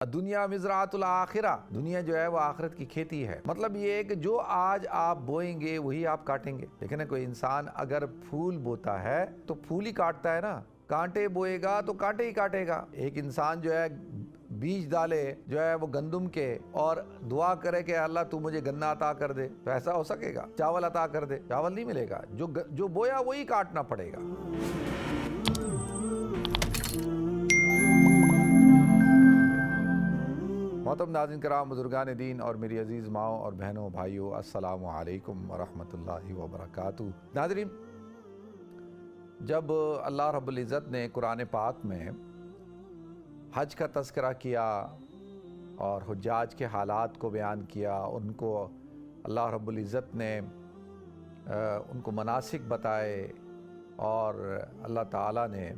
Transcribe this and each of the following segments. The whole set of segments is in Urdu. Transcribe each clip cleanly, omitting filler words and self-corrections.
دنیا مزرعۃ الآخرہ، دنیا جو ہے وہ آخرت کی کھیتی ہے۔ مطلب یہ ہے کہ جو آج آپ بوئیں گے وہی آپ کاٹیں گے۔ دیکھیں نا، کوئی انسان اگر پھول بوتا ہے تو پھول ہی کاٹتا ہے نا، کانٹے بوئے گا تو کانٹے ہی کاٹے گا۔ ایک انسان جو ہے بیج ڈالے جو ہے وہ گندم کے اور دعا کرے کہ اللہ تو مجھے گنا عطا کر دے، تو ایسا ہو سکے گا؟ چاول عطا کر دے، چاول نہیں ملے گا۔ جو بویا وہی کاٹنا پڑے گا۔ محترم ناظرین کرام، بزرگان دین اور میری عزیز ماؤں اور بہنوں بھائیوں، السلام علیکم ورحمۃ اللہ وبرکاتہ۔ ناظرین، جب اللہ رب العزت نے قرآن پاک میں حج کا تذکرہ کیا اور حجاج کے حالات کو بیان کیا، ان کو اللہ رب العزت نے ان کو مناسک بتائے، اور اللہ تعالیٰ نے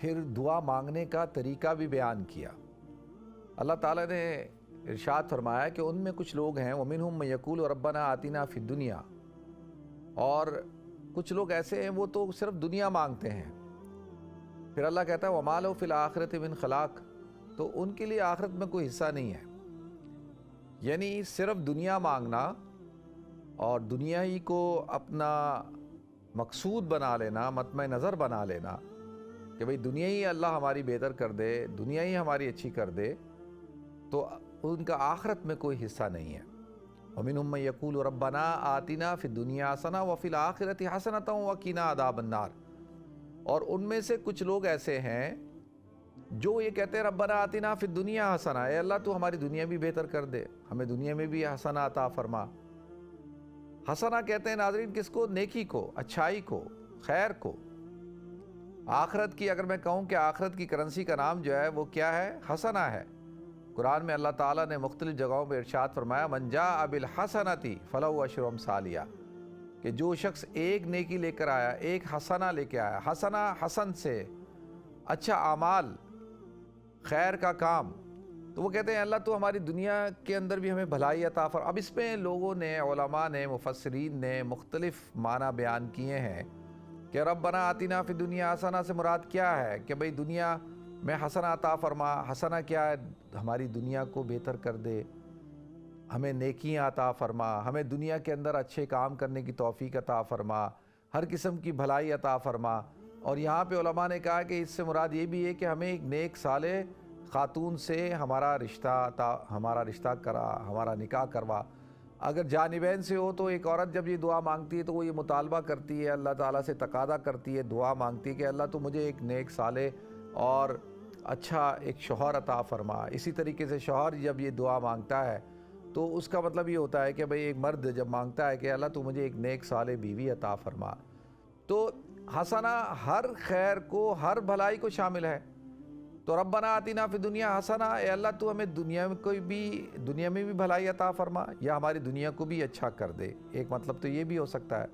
پھر دعا مانگنے کا طریقہ بھی بیان کیا۔ اللہ تعالیٰ نے ارشاد فرمایا کہ ان میں کچھ لوگ ہیں، وَمِنْهُمْ مَن يَقُولُ رَبَّنَا آتِنَا فِي الدُّنْيَا، اور کچھ لوگ ایسے ہیں وہ تو صرف دنیا مانگتے ہیں۔ پھر اللہ کہتا ہے وَمَا لَهُ فِي الْآخِرَةِ مِنْ خَلَاقٍ، تو ان کے لیے آخرت میں کوئی حصہ نہیں ہے۔ یعنی صرف دنیا مانگنا اور دنیا ہی کو اپنا مقصود بنا لینا، مطمع نظر بنا لینا کہ بھئی دنیا ہی اللہ ہماری بہتر کر دے، دنیا ہی ہماری اچھی کر دے، تو ان کا آخرت میں کوئی حصہ نہیں ہے۔ وَمِنْهُمْ مَن يَقُولُ رَبَّنَا آتِنَا فِي الدُّنْيَا حَسَنَةً وَفِي الْآخِرَةِ حَسَنَةً وَقِنَا عَذَابَ النَّارِ، اور ان میں سے کچھ لوگ ایسے ہیں جو یہ کہتے ہیں ربنا آتنا فی الدنیا حسنہ، اے اللہ تو ہماری دنیا بھی بہتر کر دے، ہمیں دنیا میں بھی حسنہ عطا فرما۔ حسنہ کہتے ہیں ناظرین کس کو؟ نیکی کو، اچھائی کو، خیر کو۔ آخرت کی اگر میں کہوں کہ آخرت کی کرنسی کا نام جو ہے وہ کیا ہے؟ حسنہ ہے۔ قرآن میں اللہ تعالیٰ نے مختلف جگہوں پہ ارشاد فرمایا من جاء بالحسنۃ فلہ عشر امثالہا، کہ جو شخص ایک نیکی لے کر آیا، ایک حسنہ لے کے آیا، حسنہ حسن سے اچھا اعمال، خیر کا کام، تو وہ کہتے ہیں اللہ تو ہماری دنیا کے اندر بھی ہمیں بھلائی عطا فرما۔ اب اس میں لوگوں نے، علماء نے، مفسرین نے مختلف معنی بیان کیے ہیں کہ ربنا آتنا فی الدنیا حسنہ سے مراد کیا ہے کہ بھئی دنیا میں حسنہ عطا فرما۔ حسنہ کیا ہے؟ ہماری دنیا کو بہتر کر دے، ہمیں نیکیاں عطا فرما، ہمیں دنیا کے اندر اچھے کام کرنے کی توفیق عطا فرما، ہر قسم کی بھلائی عطا فرما۔ اور یہاں پہ علماء نے کہا کہ اس سے مراد یہ بھی ہے کہ ہمیں ایک نیک صالح خاتون سے ہمارا رشتہ کرا، ہمارا نکاح کروا۔ اگر جانبین سے ہو تو ایک عورت جب یہ دعا مانگتی ہے تو وہ یہ مطالبہ کرتی ہے، اللہ تعالیٰ سے تقاضا کرتی ہے، دعا مانگتی ہے کہ اللہ تو مجھے ایک نیک صالح اور اچھا ایک شوہر عطا فرما۔ اسی طریقے سے شوہر جب یہ دعا مانگتا ہے تو اس کا مطلب یہ ہوتا ہے کہ بھئی ایک مرد جب مانگتا ہے کہ اللہ تو مجھے ایک نیک صالح بیوی عطا فرما، تو حسنہ ہر خیر کو، ہر بھلائی کو شامل ہے۔ تو ربنا آتنا فی الدنیا حسنہ، اے اللہ تو ہمیں دنیا میں بھی بھلائی عطا فرما، یا ہماری دنیا کو بھی اچھا کر دے۔ ایک مطلب تو یہ بھی ہو سکتا ہے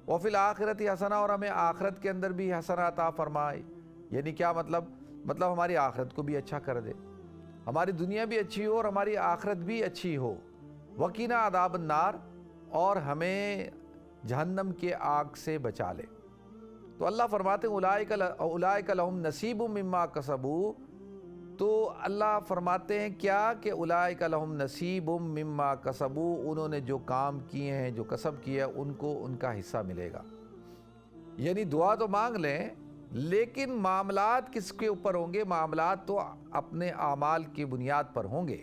وفی الآخرۃ حسنہ، اور ہمیں آخرت کے اندر بھی حسنہ عطا فرمائے۔ یعنی کیا مطلب ہماری آخرت کو بھی اچھا کر دے، ہماری دنیا بھی اچھی ہو اور ہماری آخرت بھی اچھی ہو۔ وقنا عذاب النار، اور ہمیں جہنم کے آگ سے بچا لے۔ تو اللہ فرماتے ہیں اولئک لہم نصیب مما کسبوا، تو اللہ فرماتے ہیں کیا کہ اولئک لہم نصیب مما کسبوا، انہوں نے جو کام کیے ہیں، جو کسب کیا ہے، ان کو ان کا حصہ ملے گا۔ یعنی دعا تو مانگ لیں لیکن معاملات کس کے اوپر ہوں گے؟ معاملات تو اپنے اعمال کی بنیاد پر ہوں گے۔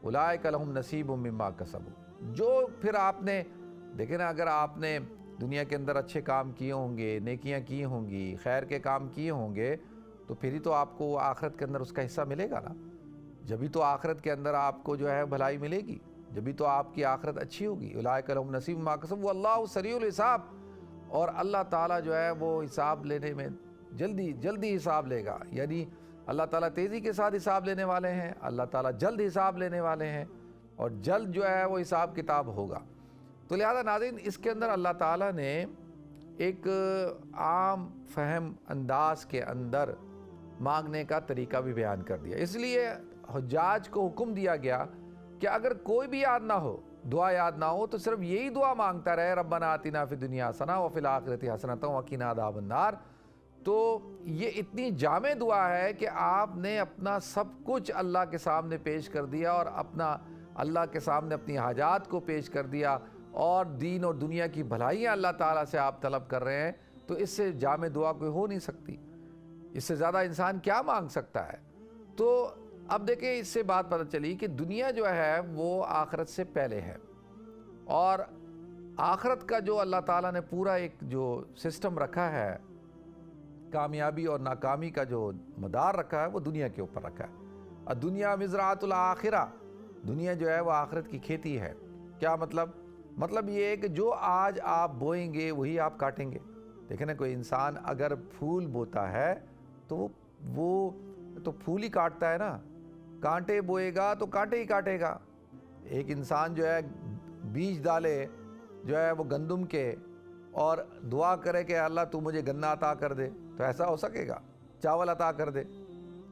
اولئک لہم نصیب مما کسبوا، جو پھر آپ نے دیکھیں نا، اگر آپ نے دنیا کے اندر اچھے کام کیے ہوں گے، نیکیاں کی ہوں گی، خیر کے کام کیے ہوں گے، تو پھر ہی تو آپ کو آخرت کے اندر اس کا حصہ ملے گا نا۔ جبھی تو آخرت کے اندر آپ کو جو ہے بھلائی ملے گی، جبھی تو آپ کی آخرت اچھی ہوگی۔ اولئک لہم نصیب مما کسبوا واللہ سریع الحساب، اور اللہ تعالیٰ جو ہے وہ حساب لینے میں جلدی حساب لے گا۔ یعنی اللہ تعالیٰ تیزی کے ساتھ حساب لینے والے ہیں، اللہ تعالیٰ جلد حساب لینے والے ہیں، اور جلد جو ہے وہ حساب کتاب ہوگا۔ تو لہذا ناظرین، اس کے اندر اللہ تعالیٰ نے ایک عام فہم انداز کے اندر مانگنے کا طریقہ بھی بیان کر دیا۔ اس لیے حجاج کو حکم دیا گیا کہ اگر کوئی بھی یاد نہ ہو، دعا یاد نہ ہو، تو صرف یہی دعا مانگتا رہے ربنا آتنا فی الدنیا حسنہ وفی الآخرۃ حسنۃ وقنا عذاب النار، تو یہ اتنی جامع دعا ہے کہ آپ نے اپنا سب کچھ اللہ کے سامنے پیش کر دیا اور اپنا اللہ کے سامنے اپنی حاجات کو پیش کر دیا اور دین اور دنیا کی بھلائیاں اللہ تعالیٰ سے آپ طلب کر رہے ہیں، تو اس سے جامع دعا کوئی ہو نہیں سکتی۔ اس سے زیادہ انسان کیا مانگ سکتا ہے؟ تو اب دیکھیں اس سے بات پتہ چلی کہ دنیا جو ہے وہ آخرت سے پہلے ہے، اور آخرت کا جو اللہ تعالیٰ نے پورا ایک جو سسٹم رکھا ہے، کامیابی اور ناکامی کا جو مدار رکھا ہے وہ دنیا کے اوپر رکھا ہے۔ الدنیا مزرعۃ الآخرہ، دنیا جو ہے وہ آخرت کی کھیتی ہے۔ کیا مطلب؟ مطلب یہ ہے کہ جو آج آپ بوئیں گے وہی آپ کاٹیں گے۔ دیکھیں نا، کوئی انسان اگر پھول بوتا ہے تو وہ تو پھول ہی کاٹتا ہے نا، کانٹے بوئے گا تو کانٹے ہی کاٹے گا۔ ایک انسان جو ہے بیج ڈالے جو ہے وہ گندم کے اور دعا کرے کہ اللہ تو مجھے گنا عطا کر دے، تو ایسا ہو سکے گا؟ چاول عطا کر دے،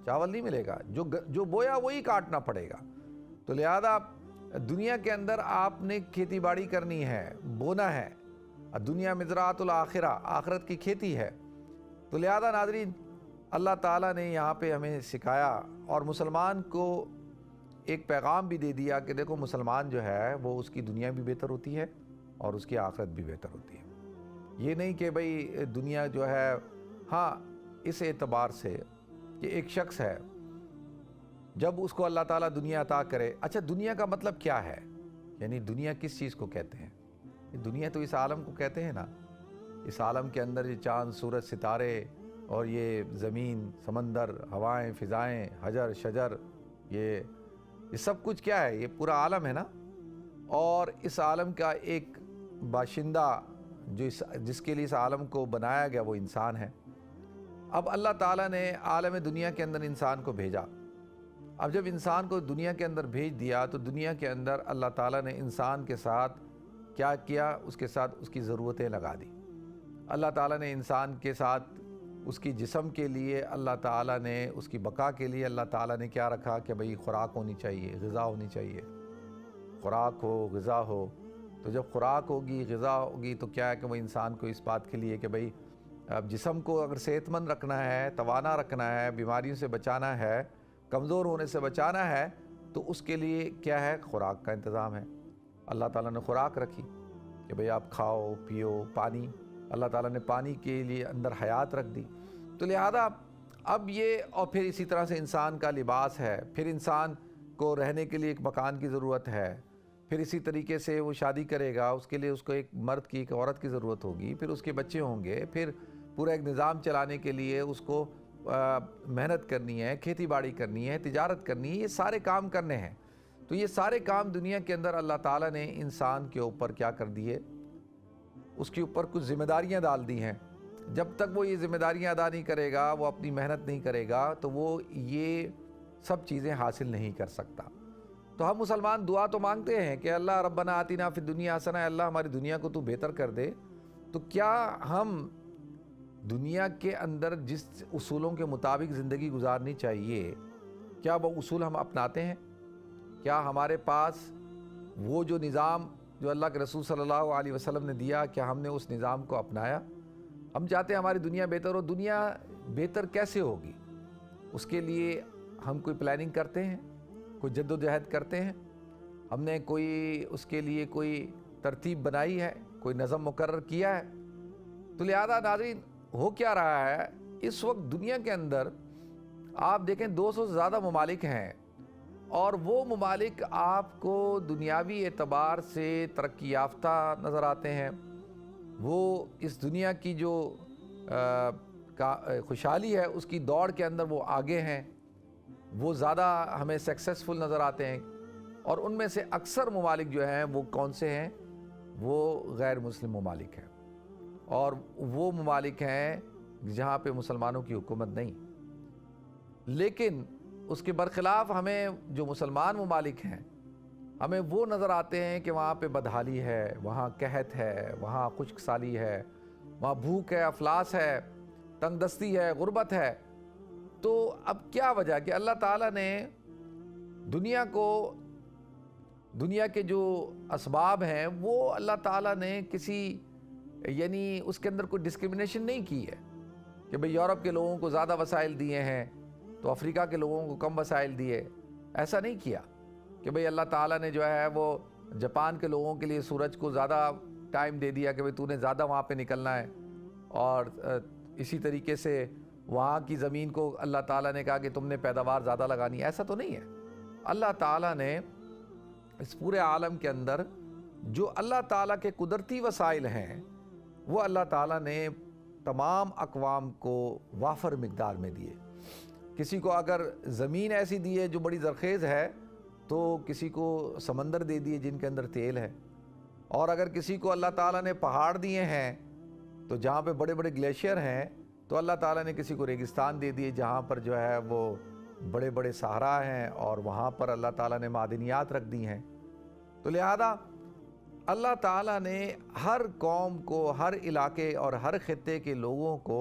چاول نہیں ملے گا، جو بویا وہی کاٹنا پڑے گا۔ تو لہذا دنیا کے اندر آپ نے کھیتی باڑی کرنی ہے، بونا ہے۔ دنیا مزرعۃ الآخرہ، آخرت کی کھیتی ہے۔ تو لہذا ناظرین، اللہ تعالیٰ نے یہاں پہ ہمیں سکھایا اور مسلمان کو ایک پیغام بھی دے دیا کہ دیکھو مسلمان جو ہے وہ اس کی دنیا بھی بہتر ہوتی ہے اور اس کی آخرت بھی بہتر ہوتی ہے۔ یہ نہیں کہ بھئی دنیا جو ہے، ہاں اس اعتبار سے کہ ایک شخص ہے جب اس کو اللہ تعالیٰ دنیا عطا کرے، اچھا دنیا کا مطلب کیا ہے؟ یعنی دنیا کس چیز کو کہتے ہیں؟ دنیا تو اس عالم کو کہتے ہیں نا۔ اس عالم کے اندر یہ چاند، سورج، ستارے اور یہ زمین، سمندر، ہوائیں، فضائیں، حجر، شجر، یہ سب کچھ کیا ہے؟ یہ پورا عالم ہے نا۔ اور اس عالم کا ایک باشندہ جس کے لیے اس عالم کو بنایا گیا وہ انسان ہے۔ اب اللہ تعالیٰ نے عالم دنیا کے اندر انسان کو بھیجا۔ اب جب انسان کو دنیا کے اندر بھیج دیا تو دنیا کے اندر اللہ تعالیٰ نے انسان کے ساتھ کیا کیا؟ اس کے ساتھ اس کی ضرورتیں لگا دی۔ اللہ تعالیٰ نے انسان کے ساتھ اس کی جسم کے لیے، اللہ تعالیٰ نے اس کی بقا کے لیے اللہ تعالیٰ نے کیا رکھا کہ بھئی خوراک ہونی چاہیے، غذا ہونی چاہیے۔ خوراک ہو، غذا ہو، تو جب خوراک ہوگی، غذا ہوگی تو کیا ہے کہ وہ انسان کو اس بات کے لیے کہ بھئی اب جسم کو اگر صحت مند رکھنا ہے، توانا رکھنا ہے، بیماریوں سے بچانا ہے، کمزور ہونے سے بچانا ہے، تو اس کے لیے کیا ہے؟ خوراک کا انتظام ہے۔ اللہ تعالیٰ نے خوراک رکھی کہ بھئی آپ کھاؤ، پیو، پانی، اللہ تعالیٰ نے پانی کے لیے اندر حیات رکھ دی۔ تو لہذا اب یہ، اور پھر اسی طرح سے انسان کا لباس ہے، پھر انسان کو رہنے کے لیے ایک مکان کی ضرورت ہے، پھر اسی طریقے سے وہ شادی کرے گا، اس کے لیے اس کو ایک مرد کی، ایک عورت کی ضرورت ہوگی، پھر اس کے بچے ہوں گے، پھر پورا ایک نظام چلانے کے لیے اس کو محنت کرنی ہے، کھیتی باڑی کرنی ہے، تجارت کرنی ہے، یہ سارے کام کرنے ہیں۔ تو یہ سارے کام دنیا کے اندر اللہ تعالیٰ نے انسان کے اوپر کیا کر دیے؟ اس کے اوپر کچھ ذمہ داریاں ڈال دی ہیں۔ جب تک وہ یہ ذمہ داریاں ادا نہیں کرے گا، وہ اپنی محنت نہیں کرے گا، تو وہ یہ سب چیزیں حاصل نہیں کر سکتا۔ تو ہم مسلمان دعا تو مانگتے ہیں کہ اللہ ربنا آتنا فی الدنیا حسنہ، اللہ ہماری دنیا کو تو بہتر کر دے۔ تو کیا ہم دنیا کے اندر جس اصولوں کے مطابق زندگی گزارنی چاہیے، کیا وہ اصول ہم اپناتے ہیں؟ کیا ہمارے پاس وہ جو نظام جو اللہ کے رسول صلی اللہ علیہ وسلم نے دیا، کیا ہم نے اس نظام کو اپنایا؟ ہم چاہتے ہیں ہماری دنیا بہتر ہو۔ دنیا بہتر کیسے ہوگی؟ اس کے لیے ہم کوئی پلاننگ کرتے ہیں، کوئی جد و جہد کرتے ہیں؟ ہم نے کوئی اس کے لیے کوئی ترتیب بنائی ہے، کوئی نظم مقرر کیا ہے؟ تو لہذا ناظرین، ہو کیا رہا ہے اس وقت دنیا کے اندر؟ آپ دیکھیں 200 سے زیادہ ممالک ہیں، اور وہ ممالک آپ کو دنیاوی اعتبار سے ترقی یافتہ نظر آتے ہیں۔ وہ اس دنیا کی جو خوشحالی ہے اس کی دوڑ کے اندر وہ آگے ہیں، وہ زیادہ ہمیں سکسیسفل نظر آتے ہیں۔ اور ان میں سے اکثر ممالک جو ہیں وہ کون سے ہیں؟ وہ غیر مسلم ممالک ہیں، اور وہ ممالک ہیں جہاں پہ مسلمانوں کی حکومت نہیں۔ لیکن اس کے برخلاف ہمیں جو مسلمان ممالک ہیں، ہمیں وہ نظر آتے ہیں کہ وہاں پہ بدحالی ہے، وہاں قحط ہے، وہاں خشک سالی ہے، وہاں بھوک ہے، افلاس ہے، تنگ دستی ہے، غربت ہے۔ تو اب کیا وجہ کہ اللہ تعالیٰ نے دنیا کے جو اسباب ہیں وہ اللہ تعالیٰ نے کسی، یعنی اس کے اندر کوئی ڈسکرمنیشن نہیں کی ہے کہ بھئی یورپ کے لوگوں کو زیادہ وسائل دیے ہیں تو افریقہ کے لوگوں کو کم وسائل دیے. ایسا نہیں کیا کہ بھئی اللہ تعالیٰ نے جو ہے وہ جاپان کے لوگوں کے لیے سورج کو زیادہ ٹائم دے دیا کہ بھئی تو نے زیادہ وہاں پہ نکلنا ہے, اور اسی طریقے سے وہاں کی زمین کو اللہ تعالیٰ نے کہا کہ تم نے پیداوار زیادہ لگانی ہے. ایسا تو نہیں ہے. اللہ تعالیٰ نے اس پورے عالم کے اندر جو اللہ تعالیٰ کے قدرتی وسائل ہیں وہ اللہ تعالیٰ نے تمام اقوام کو وافر مقدار میں دیے. کسی کو اگر زمین ایسی دی ہے جو بڑی زرخیز ہے تو کسی کو سمندر دے دیے جن کے اندر تیل ہے, اور اگر کسی کو اللہ تعالیٰ نے پہاڑ دیے ہیں تو جہاں پہ بڑے بڑے گلیشیئر ہیں تو اللہ تعالیٰ نے کسی کو ریگستان دے دیے جہاں پر جو ہے وہ بڑے بڑے صحرا ہیں اور وہاں پر اللہ تعالیٰ نے معدنیات رکھ دی ہیں. تو لہذا اللہ تعالیٰ نے ہر قوم کو, ہر علاقے اور ہر خطے کے لوگوں کو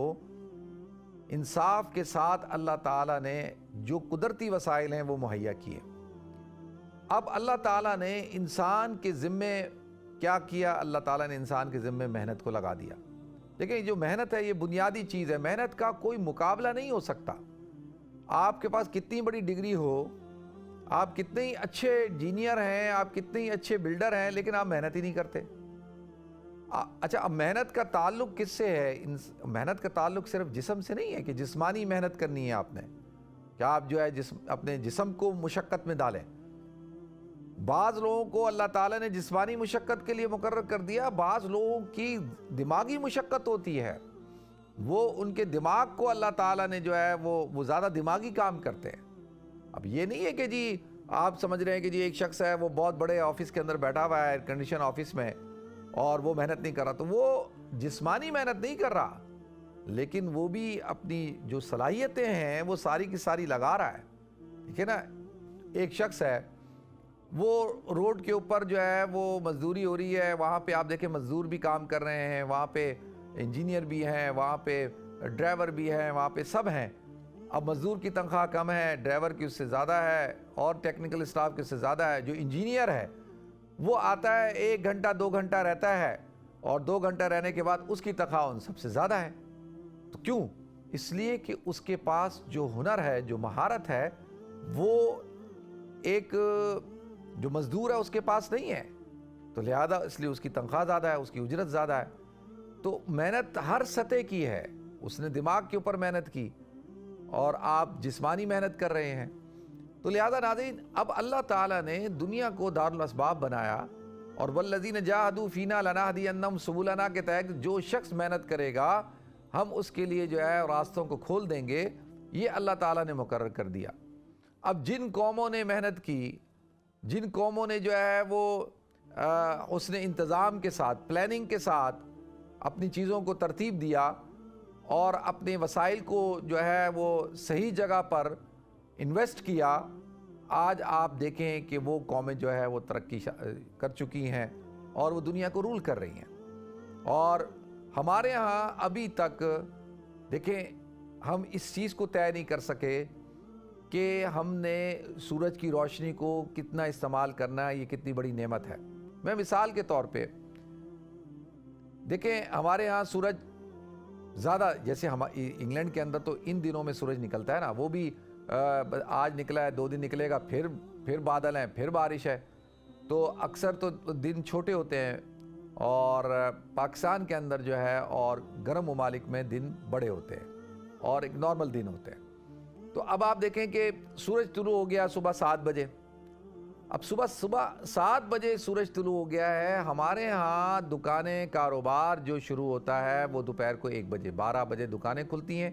انصاف کے ساتھ اللہ تعالیٰ نے جو قدرتی وسائل ہیں وہ مہیا کیے. اب اللہ تعالیٰ نے انسان کے ذمے کیا کیا؟ اللہ تعالیٰ نے انسان کے ذمے محنت کو لگا دیا. دیکھیں جو محنت ہے یہ بنیادی چیز ہے, محنت کا کوئی مقابلہ نہیں ہو سکتا. آپ کے پاس کتنی بڑی ڈگری ہو, آپ کتنے ہی اچھے انجینئر ہیں, آپ کتنے ہی اچھے بلڈر ہیں, لیکن آپ محنت ہی نہیں کرتے. اچھا, اب محنت کا تعلق کس سے ہے؟ محنت کا تعلق صرف جسم سے نہیں ہے کہ جسمانی محنت کرنی ہے آپ نے, کہ آپ جو ہے اپنے جسم کو مشقت میں ڈالیں. بعض لوگوں کو اللہ تعالیٰ نے جسمانی مشقت کے لیے مقرر کر دیا, بعض لوگوں کی دماغی مشقت ہوتی ہے, وہ ان کے دماغ کو اللہ تعالیٰ نے جو ہے وہ زیادہ دماغی کام کرتے ہیں. اب یہ نہیں ہے کہ جی آپ سمجھ رہے ہیں کہ جی ایک شخص ہے وہ بہت بڑے آفس کے اندر بیٹھا ہوا ہے ایئر کنڈیشن آفس میں اور وہ محنت نہیں کر رہا, تو وہ جسمانی محنت نہیں کر رہا, لیکن وہ بھی اپنی جو صلاحیتیں ہیں وہ ساری کی ساری لگا رہا ہے. ٹھیک ہے نا, ایک شخص ہے وہ روڈ کے اوپر جو ہے وہ مزدوری ہو رہی ہے, وہاں پہ آپ دیکھیں مزدور بھی کام کر رہے ہیں, وہاں پہ انجینئر بھی ہیں, وہاں پہ ڈرائیور بھی ہیں, وہاں پہ سب ہیں. اب مزدور کی تنخواہ کم ہے, ڈرائیور کی اس سے زیادہ ہے, اور ٹیکنیکل اسٹاف کی اس سے زیادہ ہے. جو انجینئر ہے وہ آتا ہے 1 گھنٹہ 2 گھنٹہ رہتا ہے, اور 2 گھنٹہ رہنے کے بعد اس کی تنخواہ ان سب سے زیادہ ہے. تو کیوں؟ اس لیے کہ اس کے پاس جو ہنر ہے, جو مہارت ہے, وہ ایک جو مزدور ہے اس کے پاس نہیں ہے. تو لہذا اس لیے اس کی تنخواہ زیادہ ہے, اس کی اجرت زیادہ ہے. تو محنت ہر سطح کی ہے, اس نے دماغ کے اوپر محنت کی اور آپ جسمانی محنت کر رہے ہیں. تو لہذا ناظرین, اب اللہ تعالیٰ نے دنیا کو دارالاسباب بنایا, اور والذین جاہدوا فینا لنہدینہم سبلنا کے تحت جو شخص محنت کرے گا ہم اس کے لیے جو ہے راستوں کو کھول دیں گے, یہ اللہ تعالیٰ نے مقرر کر دیا. اب جن قوموں نے محنت کی, جن قوموں نے جو ہے وہ اس نے انتظام کے ساتھ, پلاننگ کے ساتھ اپنی چیزوں کو ترتیب دیا اور اپنے وسائل کو جو ہے وہ صحیح جگہ پر انویسٹ کیا, آج آپ دیکھیں کہ وہ قومیں جو ہے وہ ترقی کر چکی ہیں اور وہ دنیا کو رول کر رہی ہیں. اور ہمارے ہاں ابھی تک دیکھیں ہم اس چیز کو طے نہیں کر سکے کہ ہم نے سورج کی روشنی کو کتنا استعمال کرنا ہے, یہ کتنی بڑی نعمت ہے. میں مثال کے طور پہ دیکھیں ہمارے ہاں سورج زیادہ, جیسے انگلینڈ کے اندر تو ان دنوں میں سورج نکلتا ہے نا, وہ بھی آج نکلا ہے 2 دن نکلے گا, پھر بادل ہیں, پھر بارش ہے. تو اکثر تو دن چھوٹے ہوتے ہیں, اور پاکستان کے اندر جو ہے اور گرم ممالک میں دن بڑے ہوتے ہیں اور ایک نارمل دن ہوتے ہیں. تو اب آپ دیکھیں کہ سورج طلوع ہو گیا صبح 7 بجے. اب صبح 7 بجے سورج طلوع ہو گیا ہے. ہمارے ہاں دکانیں, کاروبار جو شروع ہوتا ہے وہ دوپہر کو 1 بجے, 12 بجے دکانیں کھلتی ہیں.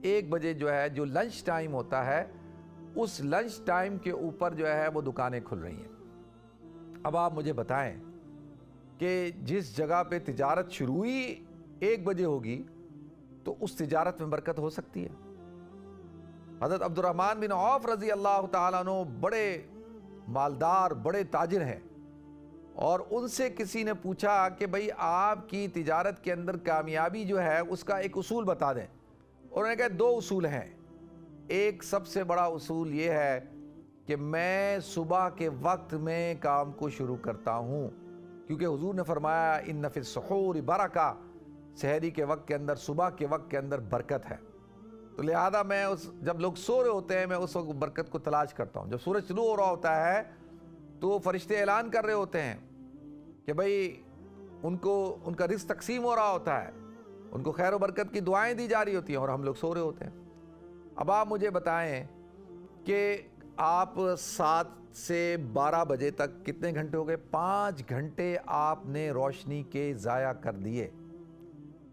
1 بجے جو ہے جو لنچ ٹائم ہوتا ہے, اس لنچ ٹائم کے اوپر جو ہے وہ دکانیں کھل رہی ہیں. اب آپ مجھے بتائیں کہ جس جگہ پہ تجارت شروع ہی 1 بجے ہوگی تو اس تجارت میں برکت ہو سکتی ہے. حضرت عبد الرحمن بن عوف رضی اللہ تعالیٰ عنہ بڑے مالدار, بڑے تاجر ہیں, اور ان سے کسی نے پوچھا کہ بھئی آپ کی تجارت کے اندر کامیابی جو ہے اس کا ایک اصول بتا دیں. انہوں نے کہا 2 اصول ہیں. ایک سب سے بڑا اصول یہ ہے کہ میں صبح کے وقت میں کام کو شروع کرتا ہوں, کیونکہ حضور نے فرمایا ان فی السحور برکہ, سحری کے وقت کے اندر، صبح کے وقت کے اندر برکت ہے. تو لہذا میں جب لوگ سو رہے ہوتے ہیں میں اس وقت برکت کو تلاش کرتا ہوں. جب سورج طلوع ہو رہا ہوتا ہے تو فرشتے اعلان کر رہے ہوتے ہیں کہ بھئی ان کا رزق تقسیم ہو رہا ہوتا ہے، ان کو خیر و برکت کی دعائیں دی جا رہی ہوتی ہیں، اور ہم لوگ سو رہے ہوتے ہیں. اب آپ مجھے بتائیں کہ آپ 7 سے 12 بجے تک کتنے گھنٹے ہو گئے؟ 5 گھنٹے آپ نے روشنی کے ضائع کر دیے.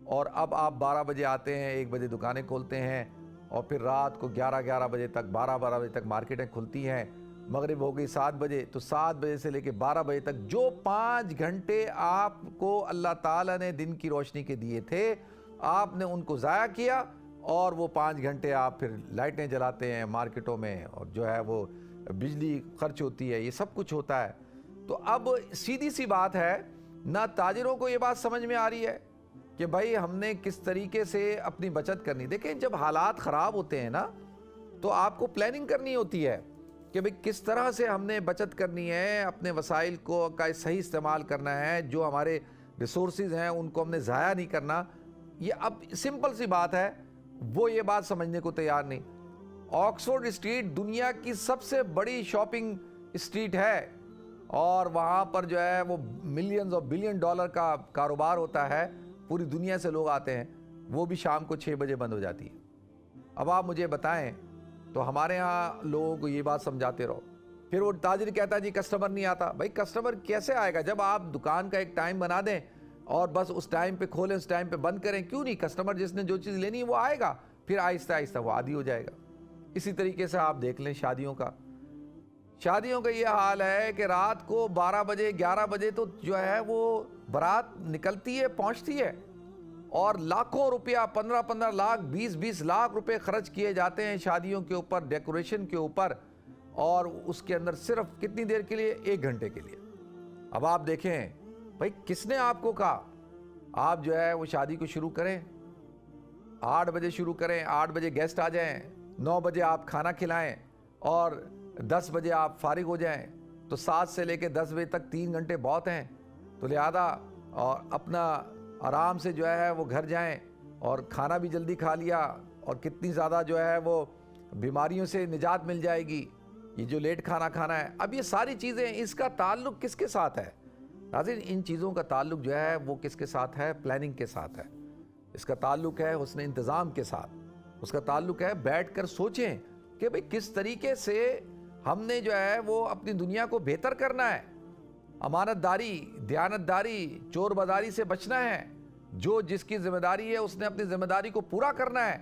اور اب آپ 12 بجے آتے ہیں، 1 بجے دکانیں کھولتے ہیں، اور پھر رات کو 11 بجے تک، 12 بجے تک مارکیٹیں کھلتی ہیں. مغرب ہو گئی 7 بجے، تو 7 بجے سے لے کے 12 بجے تک جو 5 گھنٹے آپ کو اللہ تعالیٰ نے دن کی روشنی کے دیے تھے، آپ نے ان کو ضائع کیا. اور وہ 5 گھنٹے آپ پھر لائٹیں جلاتے ہیں مارکیٹوں میں، اور جو ہے وہ بجلی خرچ ہوتی ہے، یہ سب کچھ ہوتا ہے. تو اب سیدھی سی بات ہے، نہ تاجروں کو یہ بات سمجھ میں آ رہی ہے کہ بھائی ہم نے کس طریقے سے اپنی بچت کرنی. دیکھیں جب حالات خراب ہوتے ہیں نا تو آپ کو پلاننگ کرنی ہوتی ہے کہ بھئی کس طرح سے ہم نے بچت کرنی ہے، اپنے وسائل کو کا صحیح استعمال کرنا ہے، جو ہمارے ریسورسز ہیں ان کو ہم نے ضائع نہیں کرنا. یہ اب سمپل سی بات ہے، وہ یہ بات سمجھنے کو تیار نہیں. آکسفورڈ اسٹریٹ دنیا کی سب سے بڑی شاپنگ اسٹریٹ ہے، اور وہاں پر جو ہے وہ ملینز اور بلین ڈالر کا کاروبار ہوتا ہے، پوری دنیا سے لوگ آتے ہیں. وہ بھی شام کو 6 بجے بند ہو جاتی ہے. اب آپ مجھے بتائیں، تو ہمارے ہاں لوگوں کو یہ بات سمجھاتے رہو، پھر وہ تاجر کہتا ہے جی کسٹمر نہیں آتا. بھائی کسٹمر کیسے آئے گا جب آپ دکان کا ایک ٹائم بنا دیں اور بس اس ٹائم پہ کھولیں، اس ٹائم پہ بند کریں؟ کیوں نہیں؟ کسٹمر جس نے جو چیز لینی ہے وہ آئے گا، پھر آہستہ آہستہ وہ عادی ہو جائے گا. اسی طریقے سے آپ دیکھ لیں شادیوں کا یہ حال ہے کہ رات کو 12 بجے 11 بجے تو جو ہے وہ بارات نکلتی ہے، پہنچتی ہے، اور لاکھوں روپیہ، 15 لاکھ 20 لاکھ روپے خرچ کیے جاتے ہیں شادیوں کے اوپر، ڈیکوریشن کے اوپر، اور اس کے اندر صرف کتنی دیر کے لیے؟ 1 گھنٹے کے لیے. اب آپ دیکھیں بھائی کس نے آپ کو کہا آپ جو ہے وہ شادی کو شروع کریں 8 بجے شروع کریں، 8 بجے گیسٹ آ جائیں، 9 بجے آپ کھانا کھلائیں، اور 10 بجے آپ فارغ ہو جائیں. تو 7 سے لے کے 10 بجے تک 3 گھنٹے بہت ہیں. تو لہذا اور اپنا آرام سے جو ہے وہ گھر جائیں، اور کھانا بھی جلدی کھا لیا، اور کتنی زیادہ جو ہے وہ بیماریوں سے نجات مل جائے گی یہ جو لیٹ کھانا کھانا ہے. اب یہ ساری چیزیں، اس کا تعلق کس کے ساتھ ہے ناظرین؟ ان چیزوں کا تعلق جو ہے وہ کس کے ساتھ ہے؟ پلاننگ کے ساتھ ہے. اس کا تعلق ہے حسن انتظام کے ساتھ. اس کا تعلق ہے بیٹھ کر سوچیں کہ بھئی کس طریقے سے ہم نے جو ہے وہ اپنی دنیا کو بہتر کرنا ہے. امانت داری، دیانت داری، چور بازاری سے بچنا ہے. جو جس کی ذمہ داری ہے اس نے اپنی ذمہ داری کو پورا کرنا ہے.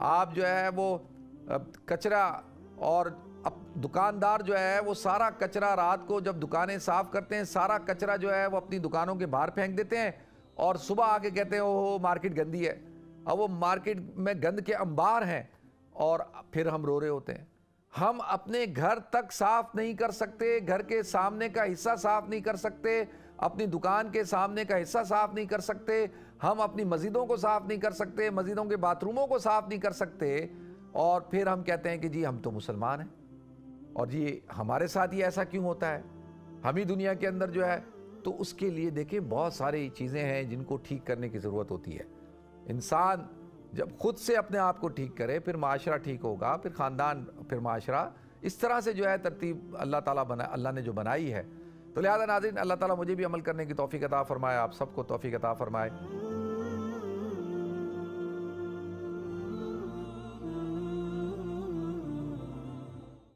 آپ جو ہے وہ کچرا، اور دکاندار جو ہے وہ سارا کچرا رات کو جب دکانیں صاف کرتے ہیں سارا کچرا جو ہے وہ اپنی دکانوں کے باہر پھینک دیتے ہیں، اور صبح آ کے کہتے ہیں اوہ مارکیٹ گندی ہے. اب وہ مارکیٹ میں گند کے انبار ہیں، اور پھر ہم رو رہے ہوتے ہیں. ہم اپنے گھر تک صاف نہیں کر سکتے، گھر کے سامنے کا حصہ صاف نہیں کر سکتے، اپنی دکان کے سامنے کا حصہ صاف نہیں کر سکتے، ہم اپنی مسجدوں کو صاف نہیں کر سکتے، مسجدوں کے باتھ روموں کو صاف نہیں کر سکتے، اور پھر ہم کہتے ہیں کہ جی ہم تو مسلمان ہیں. اور جی ہمارے ساتھ یہ ایسا کیوں ہوتا ہے؟ ہم ہی دنیا کے اندر جو ہے. تو اس کے لیے دیکھیں بہت ساری چیزیں ہیں جن کو ٹھیک کرنے کی ضرورت ہوتی ہے. انسان جب خود سے اپنے آپ کو ٹھیک کرے پھر معاشرہ ٹھیک ہوگا، پھر خاندان، پھر معاشرہ. اس طرح سے جو ہے ترتیب اللہ نے جو بنائی ہے. تو لہذا ناظرین، اللہ تعالیٰ مجھے بھی عمل کرنے کی توفیق عطا فرمائے، آپ سب کو توفیق عطا فرمائے.